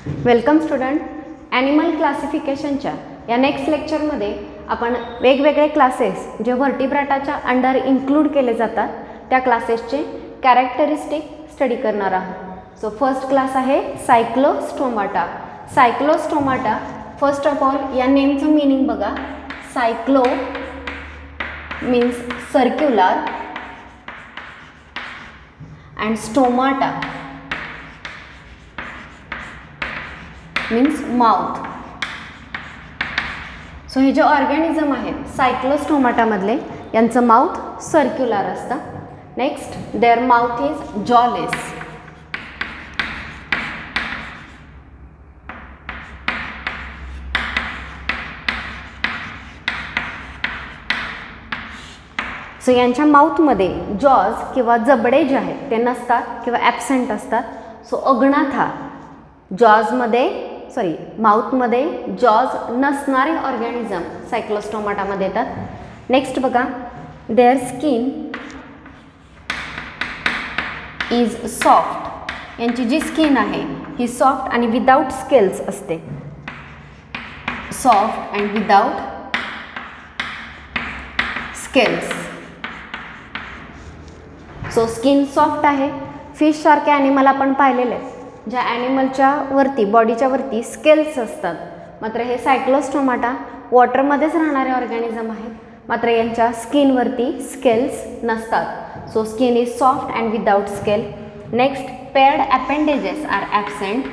Welcome student. Animal क्लासिफिकेशनच्या या next लेक्चरमध्ये आपण वेगवेगळे क्लासेस जे व्हर्टिब्रेटाच्या अंडर इन्क्लूड केले जातात त्या क्लासेसचे कॅरेक्टरिस्टिक स्टडी करणार आहोत. सो फर्स्ट क्लास आहे cyclostomata. Cyclostomata first of all या नेमचं मीनिंग बघा. Cyclo means circular and stomata means mouth. So हे जे ऑर्गॅनिझम आहेत सायक्लोस्टोमाटामधले यांचं माउथ सर्क्युलर असतं. Next their mouth is jawless. So यांच्या माउथमध्ये जॉज किंवा जबडे जे आहेत ते नसतात किंवा ॲबसेंट असतात. सो अग्नाथा जॉजमध्ये माउथमध्ये जॉज नसणारे ऑर्गॅनिझम सायक्लोस्टोमाटामध्ये येतात. नेक्स्ट बघा, देअर स्किन इज सॉफ्ट. यांची जी स्किन आहे ही सॉफ्ट आणि विदाऊट स्केल्स असते. Soft and without scales. So skin soft आहे. फिश सारखे ॲनिमल आपण पाहिलेले आहेत ज्या ॲनिमलच्या वरती बॉडीच्या वरती स्केल्स असतात. मात्र हे सायक्लोस्टोमाटा वॉटरमध्येच राहणारे ऑर्गॅनिझम आहेत. मात्र यांच्या स्किनवरती स्केल्स नसतात. So skin is soft and without scale. Next paired appendages are absent.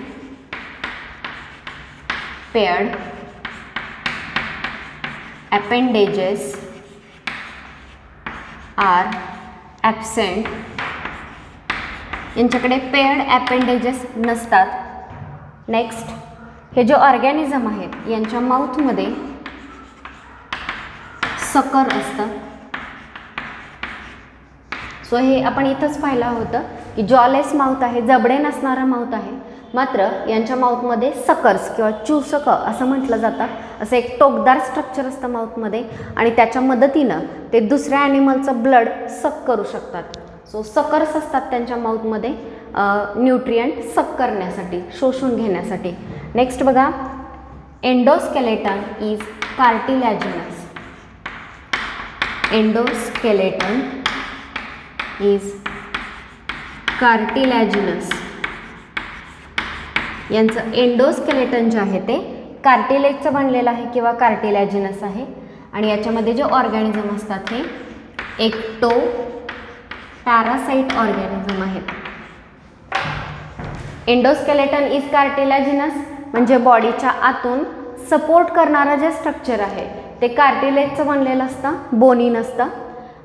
Paired appendages are absent. यांच्याकडे पेअर्ड ॲपेंडेजेस नसतात. नेक्स्ट हे जे ऑर्गॅनिझम आहेत यांच्या माउथमध्ये सकर असतं. सो हे आपण इथंच पाहिलं होतं की जॉलेस माउथ आहे, जबडे नसणारा माउथ आहे. मात्र यांच्या माउथमध्ये सकर्स किंवा चूसक असं म्हटलं जातं. असं एक टोकदार स्ट्रक्चर असतं माउथमध्ये आणि त्याच्या मदतीनं ते दुसऱ्या ॲनिमलचं ब्लड सक करू शकतात. सो सकर्स असतात त्यांच्या माउथमध्ये न्यूट्रियंट सक करण्यासाठी, शोषून घेण्यासाठी. नेक्स्ट बघा, endoskeleton is cartilaginous. Endoskeleton is cartilaginous. यांचं एंडोस्केलेटन जे आहे ते कार्टिलेजचं बनलेलं आहे किंवा कार्टिलॅजिनस आहे. आणि याच्यामध्ये जे ऑर्गॅनिझम असतात हे एक्टो पॅरासाइट ऑर्गॅनिझम आहेत. एंडोस्केलेटन इज कार्टिलॅजिनस म्हणजे बॉडीच्या आतून सपोर्ट करणारं जे स्ट्रक्चर आहे ते कार्टिलेजचं बनलेलं असतं, बोनी नसतं.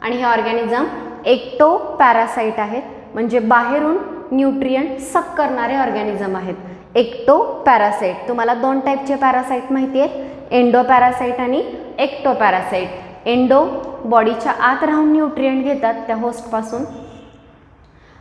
आणि हे ऑर्गॅनिझम एक्टो पॅरासाइट आहेत म्हणजे बाहेरून न्यूट्रियंट सक करणारे ऑर्गॅनिझम आहेत. Ectoparasite. तुम्हाला दोन टाईपचे पॅरासाइट माहिती आहेत, एंडो पॅरासाइट आणि एक्टो पॅरासाइट. एंडो बॉडीच्या आत राहून न्यूट्रियंट घेतात त्या होस्टपासून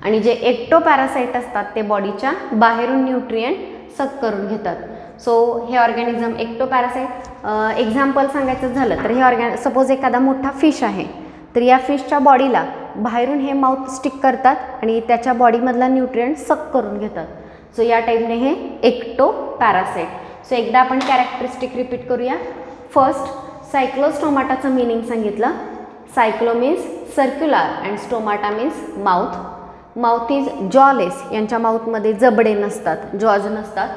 आणि जे एक्टो पॅरासाइट असतात ते बॉडीच्या बाहेरून न्यूट्रियंट सक करून घेतात. सो हे ऑर्गॅनिझम एक्टो पॅरासाइट. एक्झाम्पल सांगायचं झालं तर हे सपोज एखादा मोठा फिश आहे तर या फिशच्या बॉडीला बाहेरून हे माउथ स्टिक करतात आणि त्याच्या बॉडीमधला न्यूट्रियंट सक करून घेतात. सो या टाईपने हे एक्टो पॅरासाइट. सो एकदा आपण कॅरेक्टरिस्टिक रिपीट करूया. फर्स्ट सायक्लोस्टोमाटाचं मीनिंग सांगितलं. Cyclo means circular and stomata means mouth. Mouth is jawless. यांच्या माउथमध्ये जबडे नसतात, जॉज नसतात.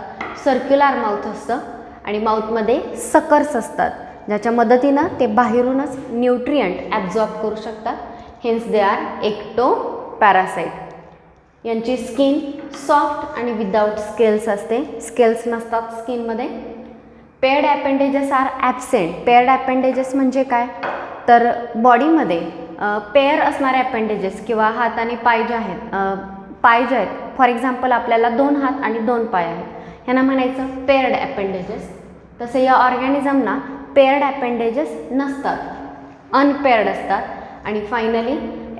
सर्क्युलर माउथ असतं आणि माउथमध्ये सकर्स असतात ज्याच्या मदतीनं ते बाहेरूनच न्यूट्रियंट ॲब्झॉर्ब करू शकतात. Hence they are ectoparasite. यांची स्किन सॉफ्ट आणि विदाऊट स्केल्स असते, स्केल्स नसतात स्किनमध्ये. Paired appendages are absent. Paired appendages म्हणजे काय तर बॉडीमध्ये पेअर असणारे ॲपेंडेजेस किंवा हात आणि पाय जे आहेत फॉर एक्झाम्पल आपल्याला 2 हात आणि 2 पाय आहेत, ह्यांना म्हणायचं पेअर्ड ॲपेंडेजेस. तसं या ऑर्गॅनिझमना पेअर्ड ॲपेंडेजेस नसतात, अनपेअर्ड असतात. आणि फायनली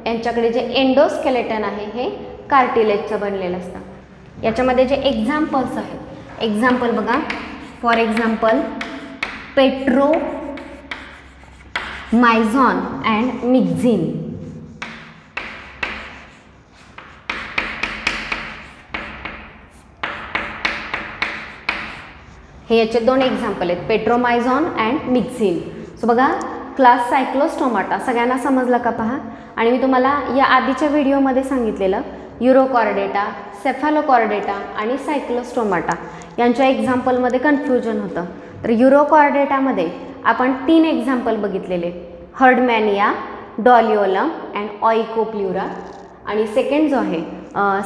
यांच्याकडे जे एंडोस्केलेटन आहे हे कार्टिलेजचं बनलेलं असतं. याच्यामध्ये जे एक्झाम्पल्स आहेत, एक्झाम्पल बघा. For example petromyzon and myxine. हे याचे 2 एक्झाम्पल आहेत, पेट्रोमायझॉन अँड मिक्झिन. सो बघा, क्लास सायक्लोस्टोमाटा सगळ्यांना समजला का पहा. आणि मी तुम्हाला या आधीच्या व्हिडिओमध्ये सांगितलेलं युरोकॉर्डेटा, सेफॅलोकॉर्डेटा आणि सायक्लोस्टोमाटा यांच्या एक्झाम्पलमध्ये कन्फ्युजन होतं. तर युरोकॉर्डेटामध्ये आपण 3 एक्झाम्पल बघितलेले, हर्डमॅनिया, डॉलिओलम अँड ऑइकोप्ल्युरा. आणि सेकंड जो आहे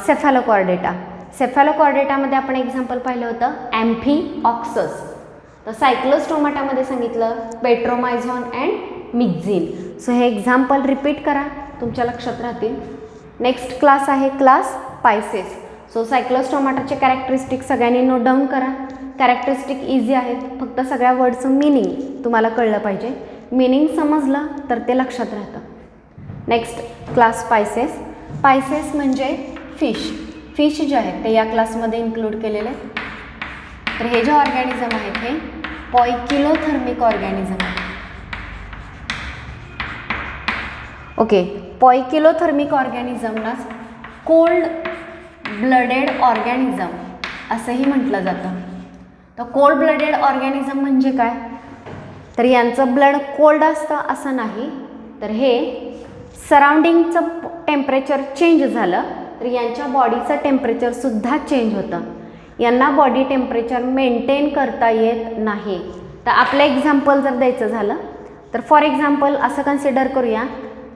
सेफॅलोकॉर्डेटा, सेफॅलोकॉर्डेटामध्ये आपण एक्झाम्पल पाहिलं होतं ॲम्फीऑक्सस. तर सायक्लोस्टोमाटामध्ये सांगितलं पेट्रोमायझॉन अँड मिक्झिन. सो हे एक्झाम्पल रिपीट करा, तुमच्या लक्षात राहतील. नेक्स्ट क्लास आहे क्लास पायसेस. सो सायक्लोस्टोमाटाचे कॅरेक्टरिस्टिक सगळ्यांनी नोट डाऊन करा. कॅरेक्टरिस्टिक इझी आहेत, फक्त सगळ्या वर्डचं मिनिंग तुम्हाला कळलं पाहिजे. मिनिंग समजलं तर ते लक्षात राहतं. Next class Pisces. पायसेस म्हणजे फिश. फिश जे आहेत ते या क्लासमध्ये इन्क्लूड केलेले. तर हे जे ऑर्गॅनिझम आहेत हे पॉयकिलोथर्मिक ऑर्गॅनिझम आहेत. ओके, पॉयकिलोथर्मिक ऑर्गॅनिझमलाच कोल्ड ब्लडेड ऑर्गॅनिझम असंही म्हटलं जातं. तर कोल्ड ब्लडेड ऑर्गॅनिझम म्हणजे काय, तर यांचं ब्लड कोल्ड असतं असं नाही, तर हे सराउंडिंगचं टेम्परेचर चेंज झालं तर यांच्या बॉडीचं टेम्परेचरसुद्धा चेंज होतं. यांना बॉडी टेम्परेचर मेंटेन करता येत नाही. तर आपलं एक्झाम्पल जर द्यायचं झालं तर फॉर एक्झाम्पल असं कन्सिडर करूया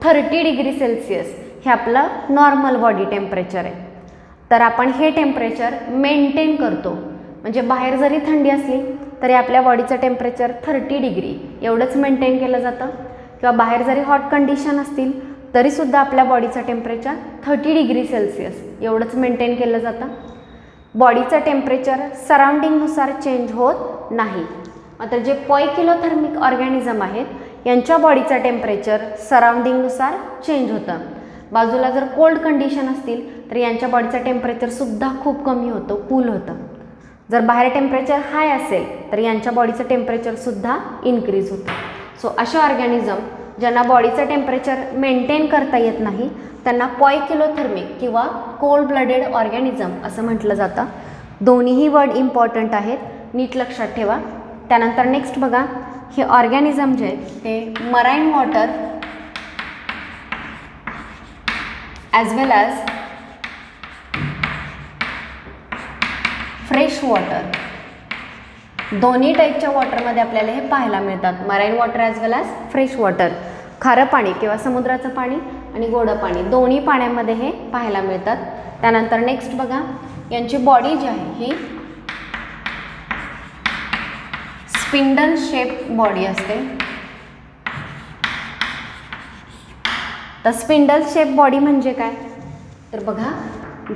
30 डिग्री सेल्सिअस हे आपलं नॉर्मल बॉडी टेम्परेचर आहे. तर आपण हे टेम्परेचर मेंटेन करतो, म्हणजे बाहेर जरी थंडी असली तरी आपल्या बॉडीचं टेम्परेचर 30 डिग्री एवढंच मेंटेन केलं जातं. किंवा बाहेर जरी हॉट कंडिशन असतील तरीसुद्धा आपल्या बॉडीचं टेम्परेचर 30 डिग्री सेल्सिअस एवढंच मेंटेन केलं जातं. बॉडीचं टेम्परेचर सराउंडिंगनुसार चेंज होत नाही. मात्र जे पॉयकिलोथर्मिक ऑर्गॅनिझम आहेत यांच्या बॉडीचं टेम्परेचर सराउंडिंगनुसार चेंज होतं. बाजूला जर कोल्ड कंडिशन असतील तर यांच्या बॉडीचं टेम्परेचरसुद्धा खूप कमी होतं, कूल होतं. जर बाहेर टेम्परेचर हाय असेल तर यांच्या बॉडीचं टेम्परेचरसुद्धा इन्क्रीज होतं. सो अशा ऑर्गॅनिझम ज्यांना बॉडीचं टेम्परेचर मेंटेन करता येत नाही त्यांना पॉयकिलोथर्मिक किंवा कोल्ड ब्लडेड ऑर्गॅनिझम असं म्हटलं जातं. दोन्हीही वर्ड इम्पॉर्टंट आहेत, नीट लक्षात ठेवा. त्यानंतर नेक्स्ट बघा, हे ऑर्गॅनिझम जे आहेत ते marine water as well as fresh water, दोन्ही टाईपच्या वॉटरमध्ये आपल्याला हे पाहायला मिळतात. Marine water as well as fresh water, खारं पाणी किंवा समुद्राचं पाणी आणि गोडं पाणी दोन्ही पाण्यामध्ये हे पाहायला मिळतात. त्यानंतर नेक्स्ट बघा, यांची बॉडी जी आहे ही स्पिंडल शेप बॉडी असते. तर स्पिंडल शेप बॉडी म्हणजे काय, तर बघा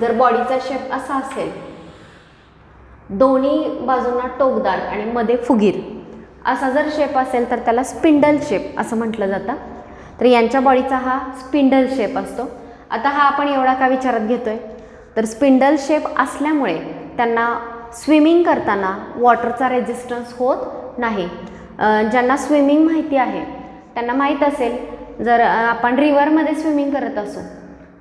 जर बॉडीचा शेप असा असेल, दोन्ही बाजूंना टोकदार आणि मध्ये फुगीर असा जर शेप असेल तर त्याला स्पिंडल शेप असं म्हटलं जातं. तर यांच्या बॉडीचा हा स्पिंडल शेप असतो. आता हा आपण एवढा का विचारात घेतोय, तर स्पिंडल शेप असल्यामुळे त्यांना स्विमिंग करताना वॉटरचा रेजिस्टन्स होत नाही. ज्यांना स्विमिंग माहिती आहे त्यांना माहीत असेल, जर आपण रिव्हरमध्ये स्विमिंग करत असू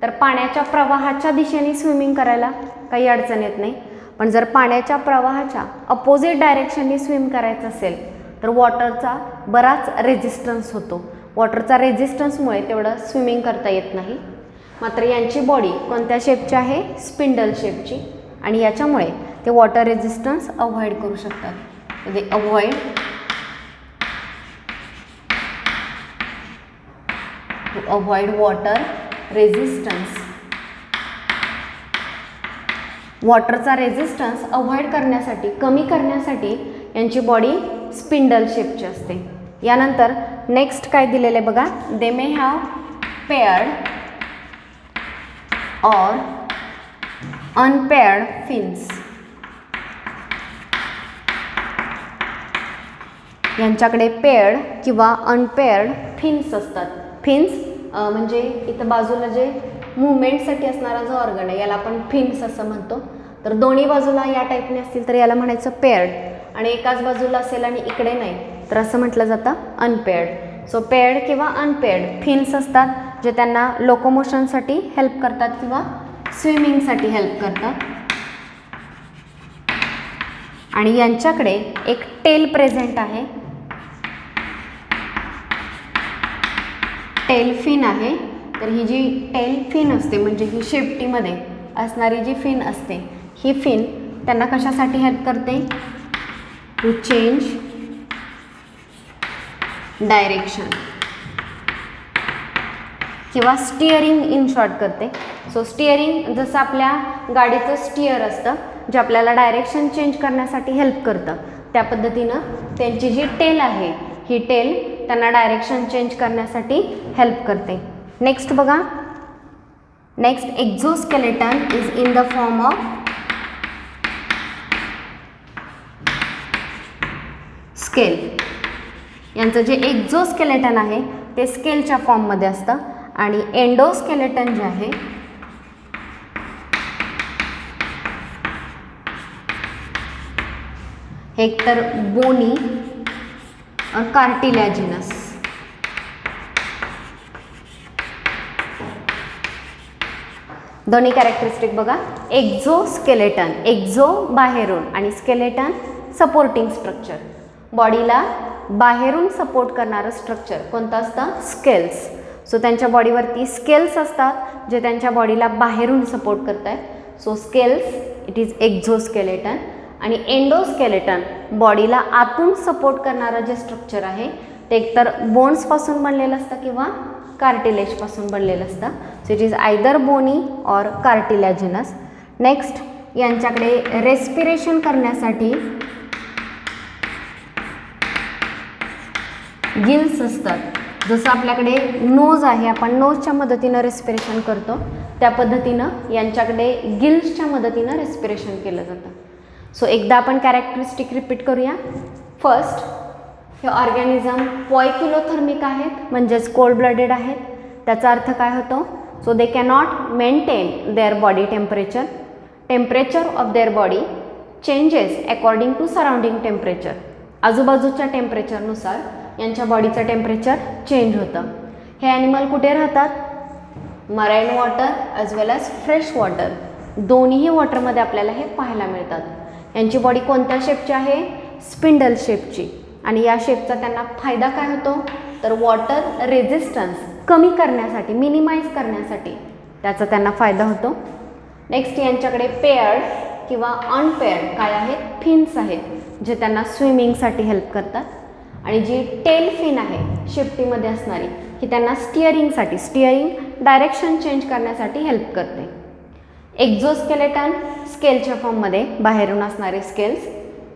तर पाण्याच्या प्रवाहाच्या दिशेने स्विमिंग करायला काही अडचण येत नाही. पण जर पाण्याच्या प्रवाहाच्या अपोजिट डायरेक्शननी स्विम करायचं असेल तर वॉटरचा बराच रेजिस्टन्स होतो. वॉटरचा रेजिस्टन्समुळे तेवढं स्विमिंग करता येत नाही. मात्र यांची बॉडी कोणत्या शेपची आहे, स्पिंडल शेपची, आणि याच्यामुळे ते वॉटर रेजिस्टन्स अवॉइड करू शकतात. म्हणजे अवॉइड वॉटर रेजिस्टन्स, वॉटरचा रेजिस्टन्स अवॉइड करण्यासाठी, कमी करण्यासाठी यांची बॉडी स्पिंडल शेपची असते. यानंतर नेक्स्ट काय दिलेलं आहे बघा, they may have paired or unpaired fins. यांच्याकडे पेअर्ड किंवा अनपेअर्ड फिन्स असतात. फिन्स म्हणजे इथं बाजूला जे मुवमेंटसाठी असणारा जो ऑर्गन आहे याला आपण फिन्स असं म्हणतो. तर दोन्ही बाजूला या टाईपने असतील तर याला म्हणायचं पेअर्ड, आणि एकाच बाजूला असेल आणि इकडे नाही तर असं म्हटलं जातं अनपेअर्ड. सो पेअर्ड किंवा अनपेअर्ड फिन्स असतात जे त्यांना लोकोमोशनसाठी हेल्प करतात किंवा स्विमिंगसाठी हेल्प करतात. आणि यांच्याकडे एक टेल प्रेझेंट आहे, टेल फिन आहे. तर ही जी टेल फिन असते म्हणजे ही शेपटीमध्ये असणारी जी फिन असते, ही फिन त्यांना कशासाठी हेल्प करते, टू चेंज डायरेक्शन किंवा स्टिअरिंग इन शॉर्ट करते. सो स्टिअरिंग जसं आपल्या गाडीचं स्टिअर असतं जे आपल्याला डायरेक्शन चेंज करण्यासाठी हेल्प करतं, त्या पद्धतीनं त्यांची जी टेल आहे ही टेल त्यांना डायरेक्शन चेंज करण्यासाठी हेल्प करते. नेक्स्ट बघा, next exoskeleton is in the form of scale. यांचं जे एक्झोस्केलेटन आहे ते स्केलच्या फॉर्ममध्ये असतं आणि एंडोस्केलेटन जे आहे हे एकतर बोनी और कार्टिलॅजिनस. दोन्ही कॅरेक्टरिस्टिक बघा, एक्झोस्केलेटन एक्झो बाहेरून आणि स्केलेटन सपोर्टिंग स्ट्रक्चर. बॉडीला बाहेरून सपोर्ट करणारं स्ट्रक्चर कोणतं असतं, स्केल्स. सो त्यांच्या बॉडीवरती स्केल्स असतात जे त्यांच्या बॉडीला बाहेरून सपोर्ट करत आहेत. So scales it is exoskeleton. आणि एंडोस्केलेटन बॉडीला आतून सपोर्ट करणारं जे स्ट्रक्चर आहे ते एकतर बोन्सपासून बनलेलं असतं किंवा कार्टिलेजपासून बनलेलं असतं. So it is either bony और कार्टिलॅजिनस. नेक्स्ट यांच्याकडे रेस्पिरेशन करण्यासाठी गिल्स असतात. जसं आपल्याकडे नोज आहे, आपण नोजच्या मदतीनं रेस्पिरेशन करतो, त्या पद्धतीनं यांच्याकडे गिल्सच्या मदतीनं रेस्पिरेशन केलं जातं. सो एकदा आपण कॅरेक्टरिस्टिक रिपीट करूया. फर्स्ट, हे ऑर्गॅनिझम पॉयकिलोथर्मिक आहेत म्हणजेच कोल्ड ब्लडेड आहेत. त्याचा अर्थ काय होतो, so they cannot maintain their body temperature. Temperature of their body changes according to surrounding temperature. आजूबाजूच्या टेम्परेचरनुसार यांच्या बॉडीचं टेम्परेचर चेंज होतं. हे ॲनिमल कुठे राहतात, marine water as well as fresh water, दोन्हीही वॉटरमध्ये आपल्याला हे पाहायला मिळतात. यांची बॉडी कोणत्या शेपची आहे, स्पिंडल शेपची. आणि या शेपचा त्यांना फायदा काय होतो, तर वॉटर रेझिस्टन्स कमी करण्यासाठी, मिनिमाइज करण्यासाठी त्याचा त्यांना फायदा होतो. नेक्स्ट यांच्याकडे पेअर्ड किंवा अनपेअर्ड काय आहेत, फिन्स आहेत जे त्यांना स्विमिंगसाठी हेल्प करतात. आणि जी टेल फिन आहे शेपटीमध्ये असणारी ही त्यांना स्टिअरिंगसाठी, स्टिअरिंग डायरेक्शन चेंज करण्यासाठी हेल्प करते. एक्झोस्केलेटन स्केलच्या फॉर्ममध्ये बाहेरून असणारे स्केल्स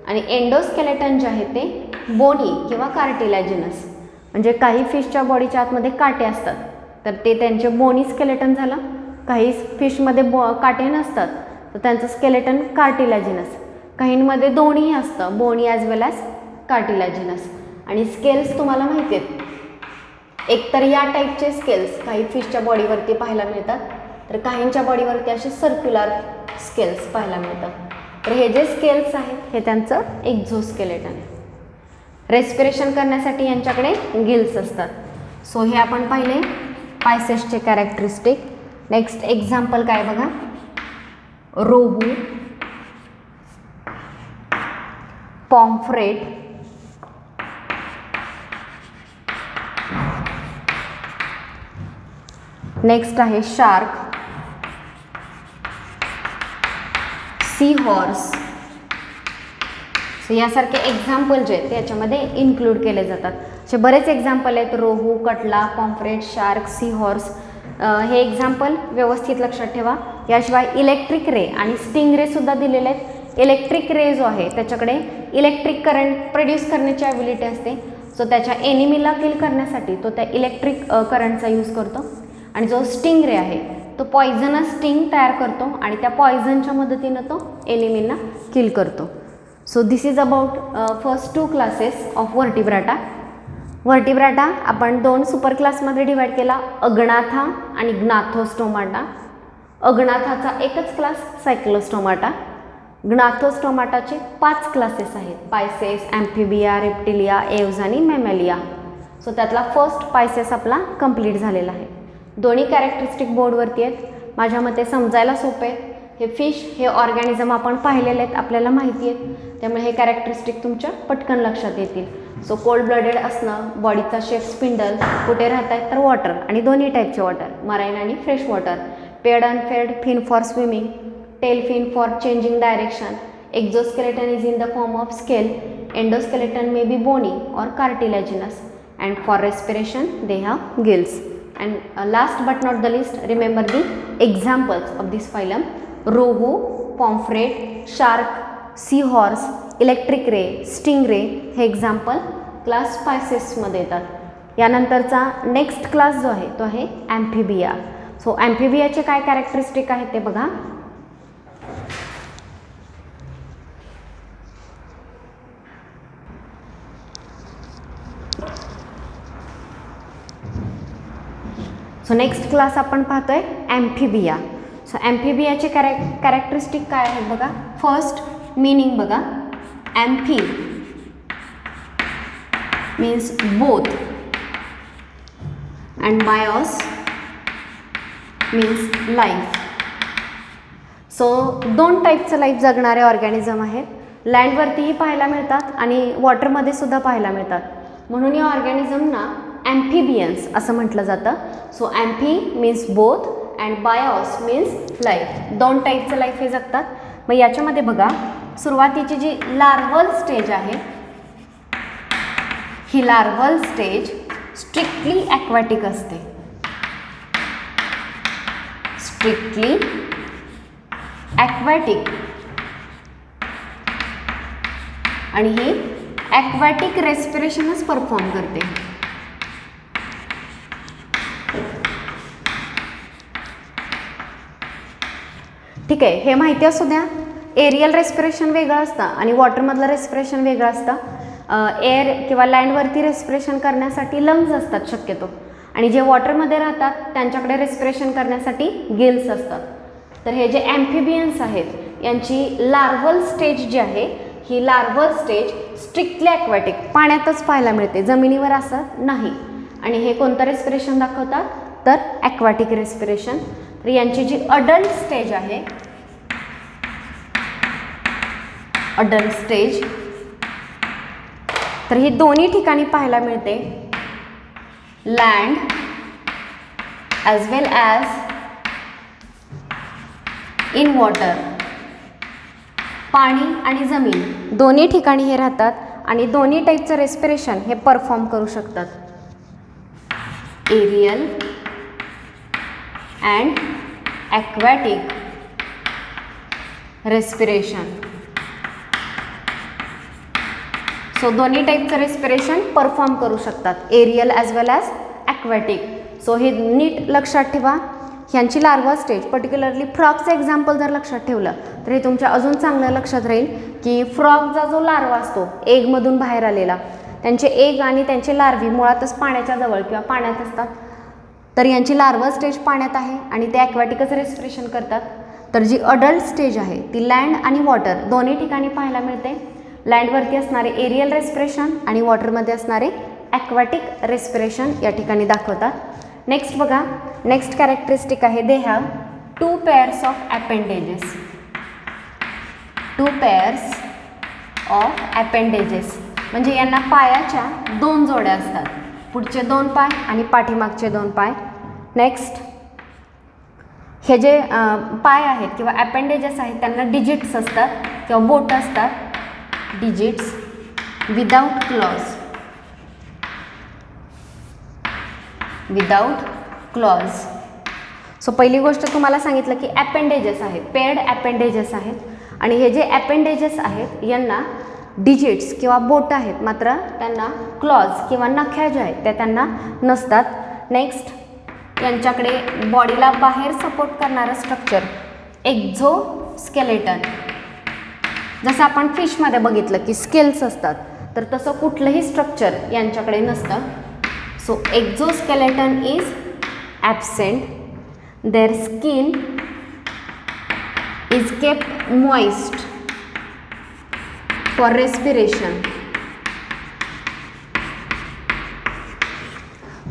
आणि एंडोस्केलेटन जे आहे ते बोनी किंवा कार्टिलॅजिनस. म्हणजे काही फिशच्या बॉडीच्या आतमध्ये काटे असतात तर ते त्यांचे बोनी स्केलेटन झालं. काही फिशमध्ये काटे नसतात तर त्यांचं स्केलेटन कार्टिलॅजिनस. काहींमध्ये दोन्हीही असतं, बोनी ॲज वेल ॲज कार्टिलॅजिनस. आणि स्केल्स तुम्हाला माहिती आहेत, एकतर या टाईपचे स्केल्स काही फिशच्या बॉडीवरती पाहायला मिळतात तर काहींच्या बॉडीवरती असे सर्क्युलर स्केल्स पाहायला मिळतात. तर हे जे स्केल्स आहेत हे त्यांचं एक्झोस्केलेटन आहे. रेस्पिरेशन करण्यासाठी यांच्याकडे गिल्स असतात. सो हे आपण पाहिले पायसेसचे कॅरेक्टरिस्टिक. नेक्स्ट एक्झाम्पल काय बघा, रोहू, पॉम्फ्रेट, नेक्स्ट आहे शार्क, सी हॉर्स. सो यासारखे एक्झाम्पल जे आहेत ते याच्यामध्ये इन्क्लूड केले जातात. असे बरेच एक्झाम्पल आहेत, रोहू, कटला, पॉम्फ्रेट, शार्क, सी हॉर्स. हे एक्झाम्पल व्यवस्थित लक्षात ठेवा. याशिवाय इलेक्ट्रिक रे आणि स्टिंग रे सुद्धा दिलेले आहेत. इलेक्ट्रिक रे जो आहे त्याच्याकडे इलेक्ट्रिक करंट प्रोड्यूस करण्याची ॲबिलिटी असते. सो त्याच्या एनिमीला किल करण्यासाठी तो त्या इलेक्ट्रिक करंटचा यूज करतो. आणि जो स्टिंग रे आहे तो पॉयझनस स्टिंग तयार करतो आणि त्या पॉयझनच्या मदतीनं तो एनिमींना किल करतो. So this is about first 2 classes of vertebrata. Vertebrata आपण 2 सुपर क्लासमध्ये डिवाइड केला, अग्नाथा आणि ग्नाथोस्टोमाटा. अग्नाथाचा एकच क्लास सायक्लोस्टोमाटा. ग्नाथोस्टोमाटाचे 5 क्लासेस आहेत, पायसेस, ॲम्फिबिया, रेप्टिलिया, एव्ज आणि मॅमेलिया. सो त्यातला फर्स्ट पायसेस आपला कंप्लीट झालेला आहे. दोन्ही कॅरेक्टरिस्टिक बोर्डवरती आहेत. माझ्या मते समजायला सोपे आहेत. हे फिश, हे ऑर्गॅनिझम आपण पाहिलेले आहेत, आपल्याला माहिती आहेत. त्यामुळे हे कॅरेक्टरिस्टिक तुमच्या पटकन लक्षात येतील. सो कोल्ड ब्लडेड असणं, बॉडीचा शेप स्पिंडल, कुठे राहत आहेत तर वॉटर आणि दोन्ही टाईपचे वॉटर, मराईन आणि fresh water, paired unpaired fin for swimming, tail fin for changing direction, exoskeleton is in the form of scale, endoskeleton may be bony और cartilaginous, and for respiration they have gills. And last but not the least, remember the examples of this phylum: rohu, pomfret, shark, seahorse, electric ray, stingray. हे example class स्पायसेसमध्ये येतात. यानंतरचा next class जो आहे तो आहे ॲम्फिबिया. So ॲम्फिबियाचे काय characteristic आहेत ते बघा. सो नेक्स्ट क्लास आपण पाहतोय ॲम्फिबिया. सो ॲम्फिबियाचे कॅरेक्टरिस्टिक काय आहेत बघा. फर्स्ट मीनिंग बघा. Amphi means both and bios means life. So दोन टाईपचं लाईफ जगणारे ऑर्गॅनिझम आहेत. लँडवरतीही पाहायला मिळतात आणि वॉटरमध्ये सुद्धा पाहायला मिळतात, म्हणून या ऑर्गॅनिझमना ॲम्फिबियन्स असं म्हटलं जातं. So amphi means both and bios means life. दोन टाईपचं लाईफ हे जगतात. मग याच्यामध्ये बघा, सुरुवातीची जी लार्वल स्टेज आहे, ही लार्वल स्टेज स्ट्रिक्टली ॲक्वॅटिक असते. स्ट्रिक्टली ॲक्वॅटिक, आणि ही ॲक्वॅटिक रेस्पिरेशनच परफॉर्म करते. ठीक आहे, हे माहिती असू द्या. एरियल रेस्पिरेशन वेगळं असतं आणि वॉटरमधलं रेस्पिरेशन वेगळं असतं. एअर किंवा लँडवरती रेस्पिरेशन करण्यासाठी लंग्स असतात शक्यतो, आणि जे वॉटरमध्ये राहतात त्यांच्याकडे रेस्पिरेशन करण्यासाठी गिल्स असतात. तर हे जे ॲम्फिबियन्स आहेत यांची लार्वल स्टेज जी आहे, ही लार्वल स्टेज स्ट्रिक्टली ॲक्वॅटिक, पाण्यातच पाहायला मिळते, जमिनीवर असं नाही. आणि हे कोणतं रेस्पिरेशन दाखवतात तर ॲक्वॅटिक रेस्पिरेशन. तर यांची जी अडल्ट स्टेज आहे, अडल्ट स्टेज, तर ही दोन्ही ठिकाणी पाहायला मिळते. Land as well as in water, पाणी आणि जमीन दोन्ही ठिकाणी हे राहतात आणि दोन्ही टाईपचं रेस्पिरेशन हे परफॉर्म करू शकतात. Aerial and aquatic respiration. So दोन्ही टाईपचं रेस्पिरेशन परफॉर्म करू शकतात, aerial as well as aquatic. So हे नीट लक्षात ठेवा. ह्यांची लार्वा स्टेज, पर्टिक्युलरली फ्रॉगचं एक्झाम्पल जर लक्षात ठेवलं तर हे तुमच्या अजून चांगलं लक्षात राहील की फ्रॉगचा जो लार्वा असतो एगमधून बाहेर आलेला, त्यांचे एग आणि त्यांचे लार्वी मुळातच पाण्याच्या जवळ किंवा पाण्यात असतात. तर यांची लार्वा स्टेज पाण्यात आहे आणि ते ॲक्वॅटिकच रेस्पिरेशन करतात. तर जी अडल्ट स्टेज आहे ती लँड आणि वॉटर दोन्ही ठिकाणी पाहायला मिळते. लँडवरती असणारे एरियल रेस्पिरेशन आणि वॉटरमध्ये असणारे ॲक्वॅटिक रेस्पिरेशन या ठिकाणी दाखवतात. नेक्स्ट बघा, नेक्स्ट कॅरेक्टरिस्टिक आहे, they have two pairs of appendages. Two pairs of appendages म्हणजे यांना पायाच्या दोन जोड्या असतात, पुढचे दोन पाय आणि पाठीमागचे दोन पाय. नेक्स्ट, हे जे पाय आहेत किंवा ॲपेंडेजेस आहेत त्यांना डिजिट्स असतात किंवा बोट असतात, digits without clause. Without clause. So पहिली गोष्ट तुम्हाला सांगितलं की ॲपेंडेजेस आहेत, पेड ॲपेंडेजेस आहेत, आणि हे जे ॲपेंडेजेस आहेत यांना डिजिट्स किंवा बोट आहेत, मात्र त्यांना क्लॉज किंवा नख्या ज्या आहेत त्या त्यांना नसतात. नेक्स्ट, यांच्याकडे बॉडीला बाहेर सपोर्ट करणारं स्ट्रक्चर एक्झोस्केलेटन. जसं आपण फिशमध्ये बघितलं की स्केल्स असतात, तर तसं कुठलंही स्ट्रक्चर यांच्याकडे नसतं. So exoskeleton is absent. Their skin is kept moist for respiration.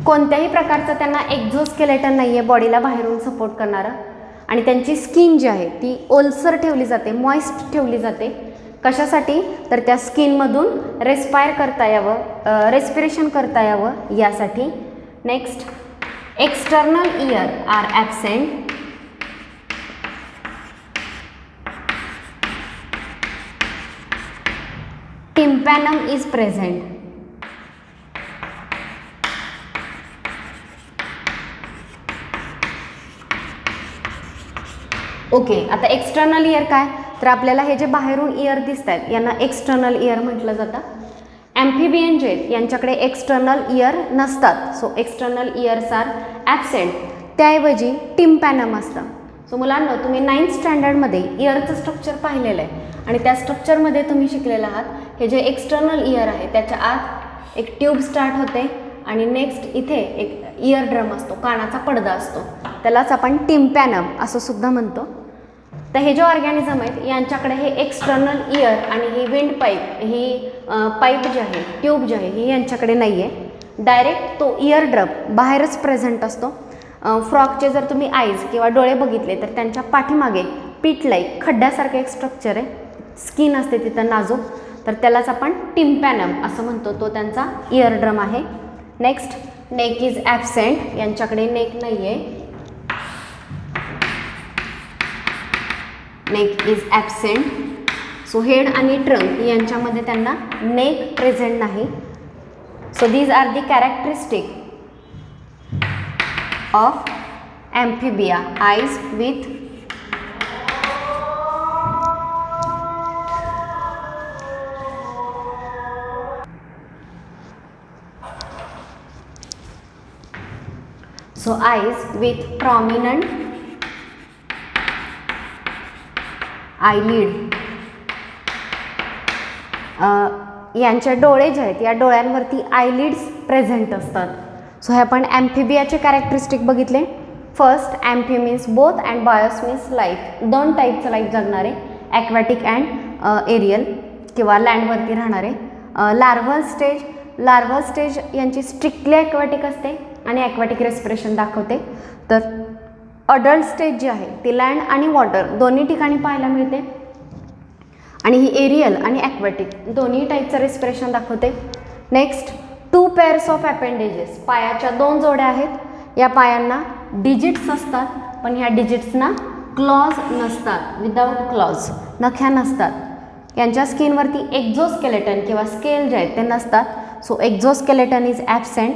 कोणत्याही प्रकारचं त्यांना एक्झोस्केलेटन नाही आहे बॉडीला बाहेरून सपोर्ट करणारं, आणि त्यांची स्किन जी आहे ती ओलसर ठेवली जाते, मॉइस्ट ठेवली जाते. कशासाठी? तर त्या स्किनमधून रेस्पिरेशन करता यावं यासाठी. Next, external ear are absent. Tympanum is present. Okay, आता एक्सटर्नल इयर काय? तर आपल्याला हे जे बाहेरून इयर दिसत आहेत यांना एक्सटर्नल इयर म्हटलं जातं. ॲम्फिबियन जे आहेत यांच्याकडे एक्सटर्नल इयर नसतात. So external ears are absent. त्याऐवजी टिम्पॅनम असतं. सो मुलांना तुम्ही 9th स्टँडर्डमध्ये इयरचं स्ट्रक्चर पाहिलेलं आहे आणि त्या स्ट्रक्चरमध्ये तुम्ही शिकलेलं आहात हे जे एक्सटर्नल इयर आहे त्याच्या आत एक ट्यूब स्टार्ट होते आणि नेक्स्ट इथे एक इयर ड्रम असतो, कानाचा पडदा असतो, त्यालाच आपण टिम्पॅनम असं सुद्धा म्हणतो. तर हे जे ऑर्गॅनिझम आहेत यांच्याकडे हे एक्सटर्नल इयर आणि ही विंड पाईप, ही पाईप जी आहे, ट्यूब जी आहे, ही यांच्याकडे नाही आहे. डायरेक्ट तो इयर ड्रम बाहेरच प्रेझेंट असतो. फ्रॉकचे जर तुम्ही आईज किंवा डोळे बघितले तर त्यांच्या पाठीमागे पीठ लाईक खड्ड्यासारखं एक स्ट्रक्चर आहे, स्किन असते तिथं नाजूक, तर त्यालाच आपण टिम्पॅनम असं म्हणतो. तो त्यांचा इयर ड्रम आहे. Next, neck is absent. यांच्याकडे नेक नाही आहे. Neck is absent. So head आणि ट्रंक यांच्यामध्ये त्यांना नेक प्रेझेंट नाही. So these are the characteristic of amphibia. Eyes with eyes with prominent eyelid. यांचे डोळे जे आहेत या डोळ्यांवरती आयलिड्स प्रेझेंट असतात. सो हे आपण ॲम्फिबियाचे कॅरेक्टरिस्टिक बघितले. First, amphi means both and bios means life. दोन टाईपचं लाईफ जगणारे, ॲक्वॅटिक अँड एरियल किंवा लँडवरती राहणारे. लार्वल स्टेज यांची स्ट्रिक्टली ॲक्वॅटिक असते आणि ॲक्वॅटिक रेस्पिरेशन दाखवते. तर अडल्ट स्टेज जी आहे ती लँड आणि वॉटर दोन्ही ठिकाणी पाहायला मिळते आणि ही एरियल आणि ॲक्वॅटिक दोन्ही टाईपचं रेस्पिरेशन दाखवते. Next, 2 pairs of appendages. पायाच्या 2 जोड्या आहेत. या पायांना डिजिट्स असतात पण ह्या डिजिट्सना क्लॉज नसतात. विदाऊट क्लॉज, नख्या नसतात. यांच्या स्किनवरती एक्झोस्केलेटन किंवा स्केल जे आहेत ते नसतात. So exoskeleton is absent.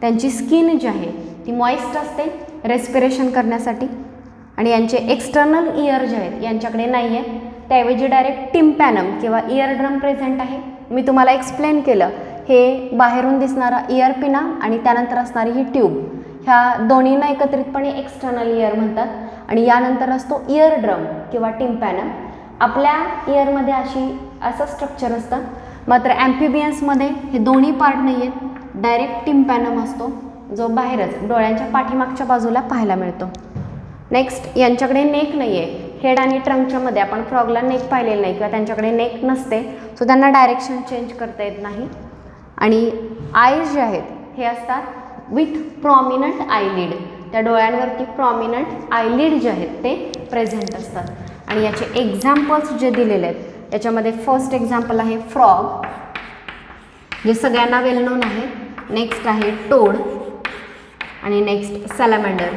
त्यांची स्किन जी आहे ती मॉइस्ट असते रेस्पिरेशन करण्यासाठी. आणि यांचे एक्सटर्नल इयर जे आहेत यांच्याकडे नाही आहे. त्याऐवजी डायरेक्ट टिम्पॅनम किंवा इयर ड्रम प्रेझेंट आहे. मी तुम्हाला एक्सप्लेन केलं, हे बाहेरून दिसणारा इयर पिना आणि त्यानंतर असणारी ही ट्यूब, ह्या दोन्हींना एकत्रितपणे एक्सटर्नल इयर म्हणतात. आणि यानंतर असतो इयर ड्रम किंवा टिम्पॅनम. आपल्या इयरमध्ये असं स्ट्रक्चर असतं. मात्र ॲम्फिबियन्समध्ये हे दोन्ही पार्ट नाही आहेत. डायरेक्ट टिम्पॅनम असतो जो बाहेरच डोळ्यांच्या पाठीमागच्या बाजूला पाहायला मिळतो. नेक्स्ट, यांच्याकडे नेक नाही आहे. हेड आणि ट्रंकच्यामध्ये आपण फ्रॉगला नेक पाहिलेलं नाही किंवा त्यांच्याकडे नेक नसते. सो त्यांना डायरेक्शन चेंज करता येत नाही. आणि आईज जे आहेत हे असतात विथ प्रॉमिनंट आयलिड. त्या डोळ्यांवरती प्रॉमिनंट आयलिड जे आहेत ते प्रेझेंट असतात. आणि याचे एक्झाम्पल्स जे दिलेले आहेत याच्यामध्ये फर्स्ट एक्झाम्पल आहे फ्रॉग, जे सगळ्यांना वेल नोन आहे. नेक्स्ट आहे टोड आणि next salamander.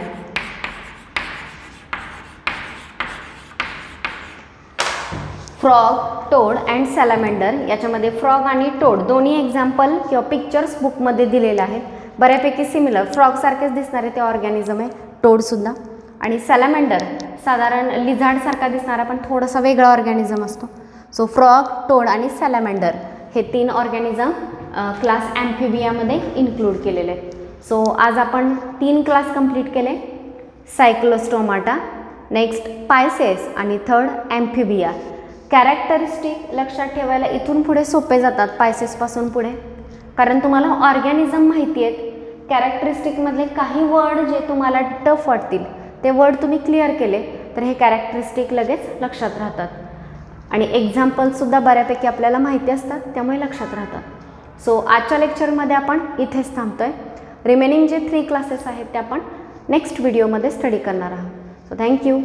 Frog, toad and salamander. याच्यामध्ये फ्रॉग आणि टोड दोन्ही एक्झाम्पल किंवा पिक्चर्स बुकमध्ये दिलेले आहेत. बऱ्यापैकी सिमिलर, फ्रॉगसारखेच दिसणारे ते ऑर्गॅनिझम आहे टोडसुद्धा. आणि सॅलमँडर साधारण लिझार्डसारखा दिसणारा पण थोडासा वेगळा ऑर्गॅनिझम असतो. सो फ्रॉग, टोड आणि सॅलमँडर हे 3 ऑर्गॅनिझम क्लास ॲम्फिबियामध्ये इन्क्लूड केलेले आहेत. सो आज आपण 3 क्लास कंप्लीट केले. सायक्लोस्टोमाटा, नेक्स्ट पायसेस आणि थर्ड ॲम्फिबिया. कॅरेक्टरिस्टिक लक्षात ठेवायला इथून पुढे सोपे जातात पायसेसपासून पुढे, कारण तुम्हाला ऑर्गॅनिझम माहिती आहेत. कॅरेक्टरिस्टिकमधले काही वर्ड जे तुम्हाला टफ वाटतील ते वर्ड तुम्ही क्लिअर केले तर हे कॅरेक्टरिस्टिक लगेच लक्षात राहतात. आणि एक्झाम्पल्ससुद्धा बऱ्यापैकी आपल्याला माहिती असतात त्यामुळे लक्षात राहतात. सो आजच्या लेक्चरमध्ये आपण इथेच थांबतो आहे. रिमेनिंग जे 3 क्लासेस आहेत ते आपण नेक्स्ट व्हिडिओमध्ये स्टडी करणार आहोत. So thank you.